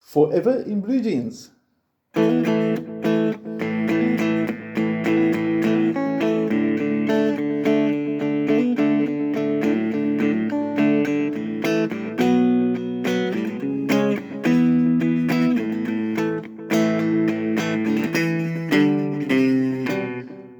Forever in Blue Jeans.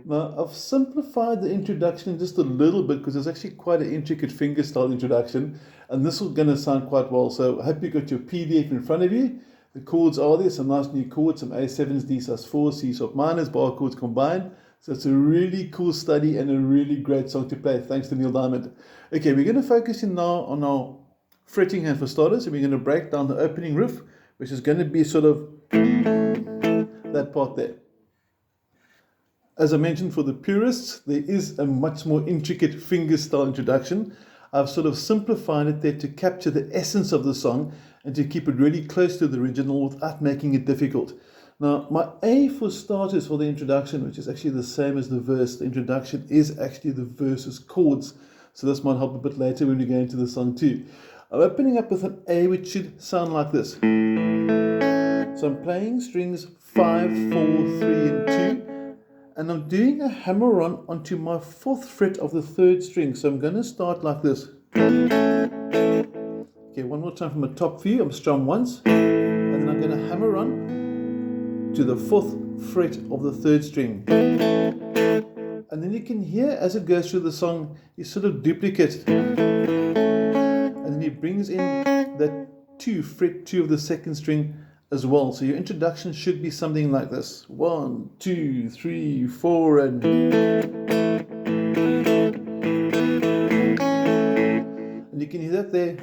Now, I've simplified the introduction just a little bit because it's actually quite an intricate fingerstyle introduction, and this is going to sound quite well. So I hope you got your PDF in front of you. The chords are there, some nice new chords, some A7s, D sus4, C sharp minors, bar chords combined. So it's a really cool study and a really great song to play, thanks to Neil Diamond. Okay, we're going to focus in now on our fretting hand for starters, and we're going to break down the opening riff, which is going to be sort of that part there. As I mentioned, for the purists, there is a much more intricate fingerstyle introduction. I've sort of simplified it there to capture the essence of the song and to keep it really close to the original without making it difficult. Now, my A for starters for the introduction, which is actually the same as the verse, the introduction is actually the verse's chords. So this might help a bit later when we go into the song too. I'm opening up with an A which should sound like this. So I'm playing strings 5, 4, 3 and 2. And I'm doing a hammer-on onto my 4th fret of the 3rd string. So I'm going to start like this. Okay, one more time from the top view. I'm strum once, and then I'm going to hammer on to the 4th fret of the 3rd string. And then you can hear as it goes through the song, he sort of duplicates it. And then he brings in that 2, fret 2 of the 2nd string as well. So your introduction should be something like this. 1, 2, 3, 4, and you can hear that there.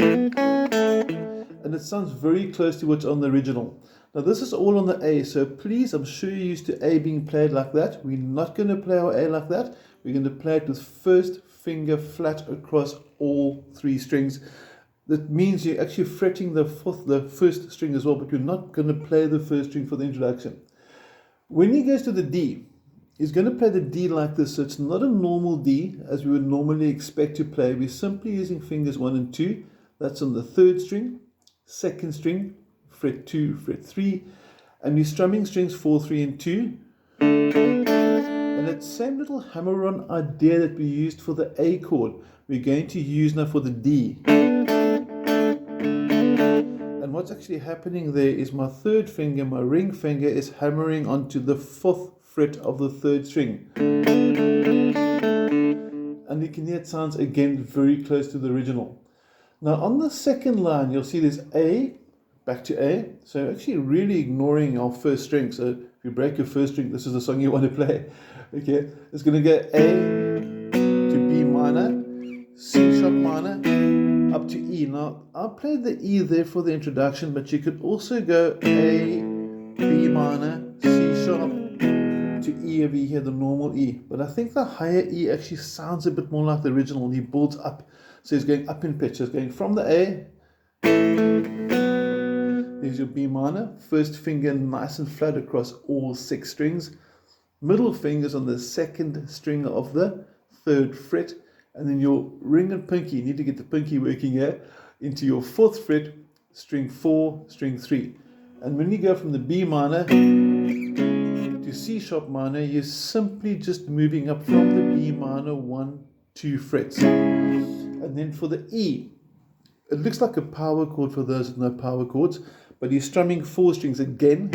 And it sounds very close to what's on the original. Now this is all on the A, so please, I'm sure you're used to A being played like that. We're not going to play our A like that. We're going to play it with first finger flat across all 3 strings. That means you're actually fretting the 1st string as well, but you're not going to play the 1st string for the introduction. When he goes to the D, he's going to play the D like this. So it's not a normal D as we would normally expect to play. We're simply using fingers 1 and 2. That's on the 3rd string, 2nd string, fret 2, fret 3, and we're strumming strings 4, 3 and 2. And that same little hammer-on idea that we used for the A chord, we're going to use now for the D. And what's actually happening there is my 3rd finger, my ring finger, is hammering onto the 4th fret of the 3rd string. And you can hear it sounds again very close to the original. Now on the 2nd line, you'll see there's A, back to A. So actually really ignoring our 1st string. So if you break your 1st string, this is the song you want to play. Okay, it's going to go A to B minor, C sharp minor, up to E. Now, I played the E there for the introduction, but you could also go A, B minor, C sharp, to E over here, the normal E. But I think the higher E actually sounds a bit more like the original. He builds up. So he's going up in pitch. He's going from the A. There's your B minor. 1st finger nice and flat across all 6 strings. Middle fingers on the 2nd string of the 3rd fret. And then your ring and pinky, you need to get the pinky working here, into your 4th fret, string 4, string 3. And when you go from the B minor to C sharp minor, you're simply just moving up from the B minor 1, 2 frets. And then for the E, it looks like a power chord for those with no power chords, but you're strumming 4 strings again.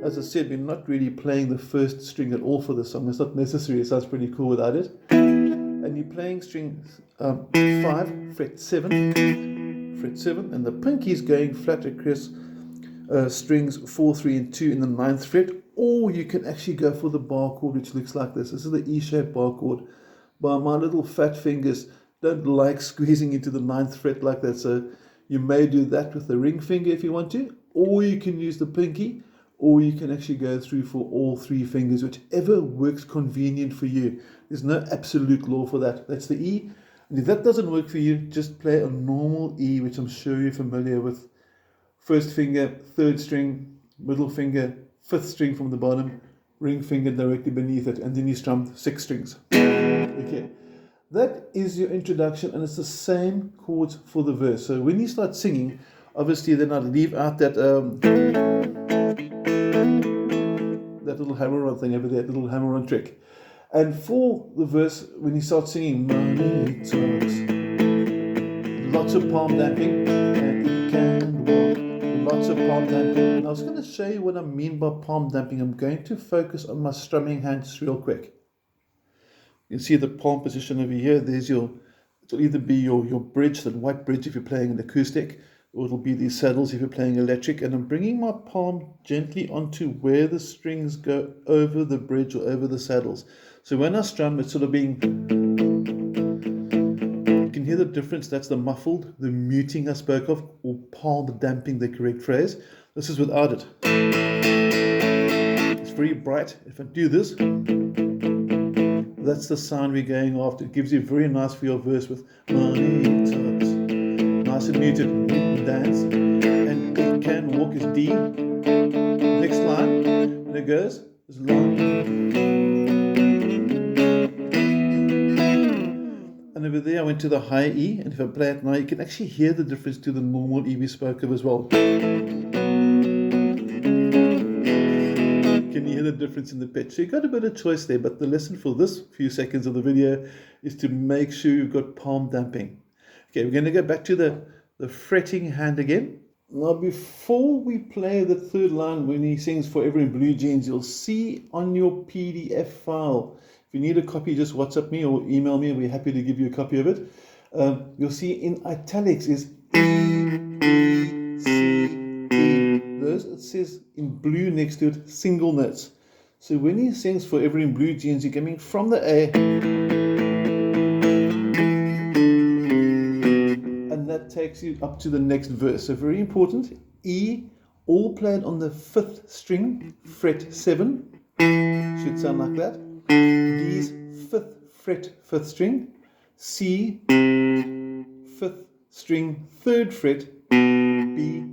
As I said, we're not really playing the 1st string at all for the song. It's not necessary. It sounds pretty cool without it. And you're playing string 5, fret 7, and the pinky is going flat across strings 4, 3, and 2 in the 9th fret. Or you can actually go for the bar chord, which looks like this. This is the E-shaped bar chord. But my little fat fingers don't like squeezing into the 9th fret like that. So you may do that with the ring finger if you want to, or you can use the pinky, or you can actually go through for all 3 fingers, whichever works convenient for you. There's no absolute law for that. That's the E. And if that doesn't work for you, just play a normal E, which I'm sure you're familiar with. 1st finger, 3rd string, middle finger, 5th string from the bottom, ring finger directly beneath it, and then you strum 6 strings. Okay, that is your introduction, and it's the same chords for the verse. So when you start singing, Obviously, then I'd leave out that little hammer-on thing over there, little hammer-on trick. And for the verse, when you start singing, money talks, lots of palm damping, and it can walk, lots of palm damping. And I was going to show you what I mean by palm damping. I'm going to focus on my strumming hands real quick. You can see the palm position over here. There's it'll either be your bridge, that white bridge if you're playing an acoustic, or it'll be these saddles if you're playing electric. And I'm bringing my palm gently onto where the strings go over the bridge or over the saddles. So when I strum, it's sort of being, you can hear the difference. That's the muffled, the muting I spoke of, or palm damping, the correct phrase. This is without it. It's very bright. If I do this, that's the sound we're going after. It gives you a very nice for your verse with money talks. Nice and muted, dance. And it can walk is D. Next line, and it goes, is long. And over there I went to the high E, and if I play it now, you can actually hear the difference to the normal E we spoke of as well. Can you hear the difference in the pitch? So you've got a bit of choice there, but the lesson for this few seconds of the video is to make sure you've got palm damping. Okay, we're going to go back to the fretting hand again. Now before we play the third line when he sings Forever in Blue Jeans, you'll see on your PDF file, if you need a copy, just WhatsApp me or email me, and we're happy to give you a copy of it. You'll see in italics is it says in blue next to it, single notes. So when he sings Forever in Blue Jeans, you're coming from the A, and that takes you up to the next verse. So very important, E, all played on the 5th string, fret 7, should sound like that. D's 5th fret, 5th string. C, 5th string, 3rd fret. B,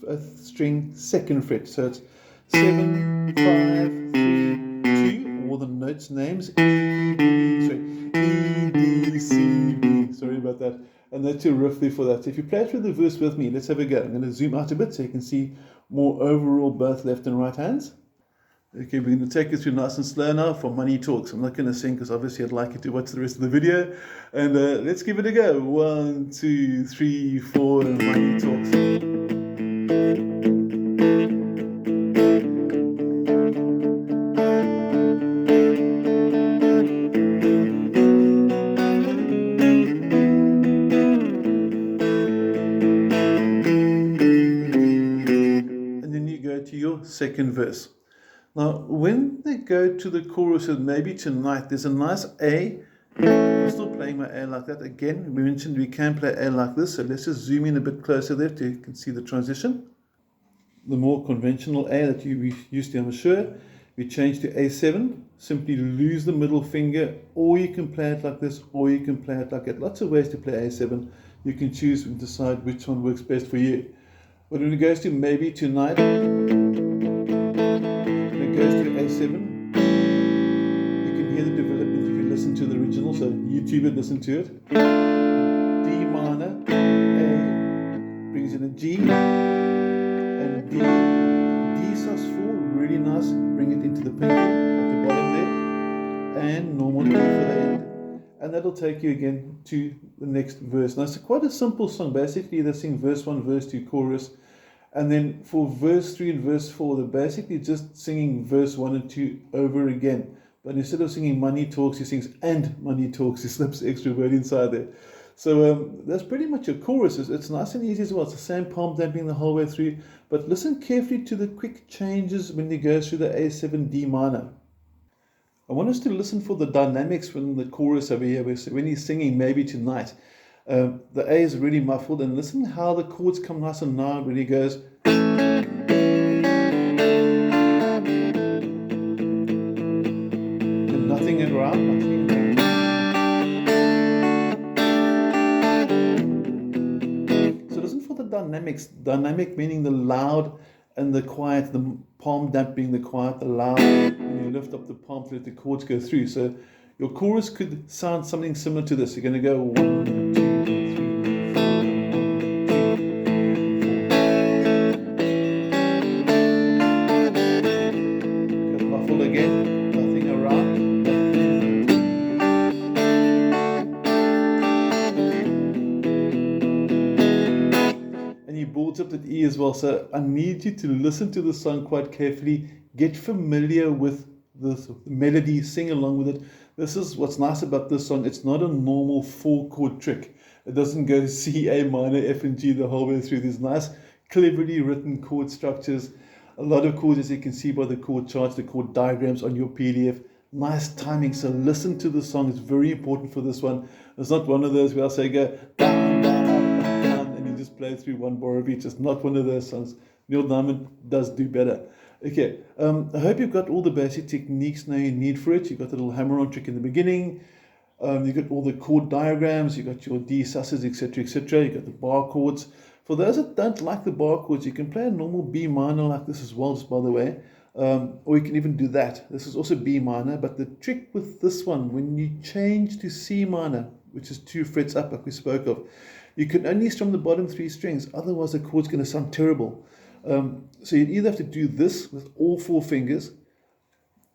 5th string, 2nd fret. So it's 7, 5, 3, 2. All the notes names. E, D, C, B. Sorry about that. And that's your riff there for that. So if you play through the verse with me, let's have a go. I'm going to zoom out a bit so you can see more overall both left and right hands. Okay, we're going to take it through nice and slow now for Money Talks. I'm not going to sing because obviously I'd like you to watch the rest of the video. And let's give it a go. 1, 2, 3, 4, and Money Talks. And then you go to your second verse. Now, when they go to the chorus, and maybe tonight, there's a nice A. I'm still playing my A like that. Again, we mentioned we can play A like this, so let's just zoom in a bit closer there so you can see the transition. The more conventional A that you used to, I'm sure, we change to A7. Simply lose the middle finger, or you can play it like this, or you can play it like that. Lots of ways to play A7. You can choose and decide which one works best for you. But when it goes to maybe tonight, goes to A7, you can hear the development if you listen to the original, so YouTube it, listen to it. D minor, A, brings in a G, and D, sus4, really nice, bring it into the pinky at the bottom there, and normal E for the end. And that'll take you again to the next verse. Now it's quite a simple song, basically they sing verse 1, verse 2, chorus. And then for verse 3 and verse 4, they're basically just singing verse 1 and 2 over again. But instead of singing Money Talks, he sings and Money Talks. He slips the extra word inside there. So that's pretty much your chorus. It's nice and easy as well. It's the same palm damping the whole way through. But listen carefully to the quick changes when he goes through the A7 D minor. I want us to listen for the dynamics when the chorus over here, when he's singing Maybe Tonight. The A is really muffled, and listen how the chords come nice and loud when he goes. And nothing around, nothing around. So listen for the dynamics. Dynamic meaning the loud and the quiet, the palm damping, the quiet, the loud. When you lift up the palm to let the chords go through. So your chorus could sound something similar to this. You're going to go 1, 2, 3, 4, 1, 2, 4, well. So I need you to listen to the song quite carefully, get familiar with the melody, sing along with it. This is what's nice about this song. It's not a normal 4-chord trick. It doesn't go C, A minor, F, and G the whole way through. There's nice, cleverly written chord structures. A lot of chords, as you can see by the chord charts, the chord diagrams on your PDF. Nice timing. So listen to the song. It's very important for this one. It's not one of those where I say go down, down, up, down, and you just play through one bar of each. It's not one of those songs. Neil Diamond does do better. Okay, I hope you've got all the basic techniques now you need for it. You've got the little hammer-on trick in the beginning. You've got all the chord diagrams. You've got your D susses, etc., etc. You've got the bar chords. For those that don't like the bar chords, you can play a normal B minor like this as well, just by the way. Or you can even do that. This is also B minor, but the trick with this one, when you change to C minor, which is 2 frets up like we spoke of, you can only strum the bottom 3 strings, otherwise the chord's going to sound terrible. So you either have to do this with all 4 fingers,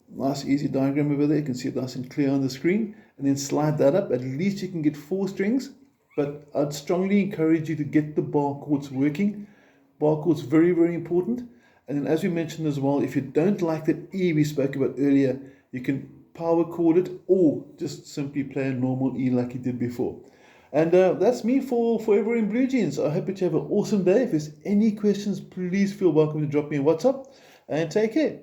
nice easy diagram over there, you can see it nice and clear on the screen, and then slide that up. At least you can get 4 strings, but I'd strongly encourage you to get the bar chords working. Bar chords very, very important. And then as we mentioned as well, if you don't like that E we spoke about earlier, you can power chord it or just simply play a normal E like you did before. And that's me for Forever in Blue Jeans. I hope that you have an awesome day. If there's any questions, please feel welcome to drop me a WhatsApp, and take care.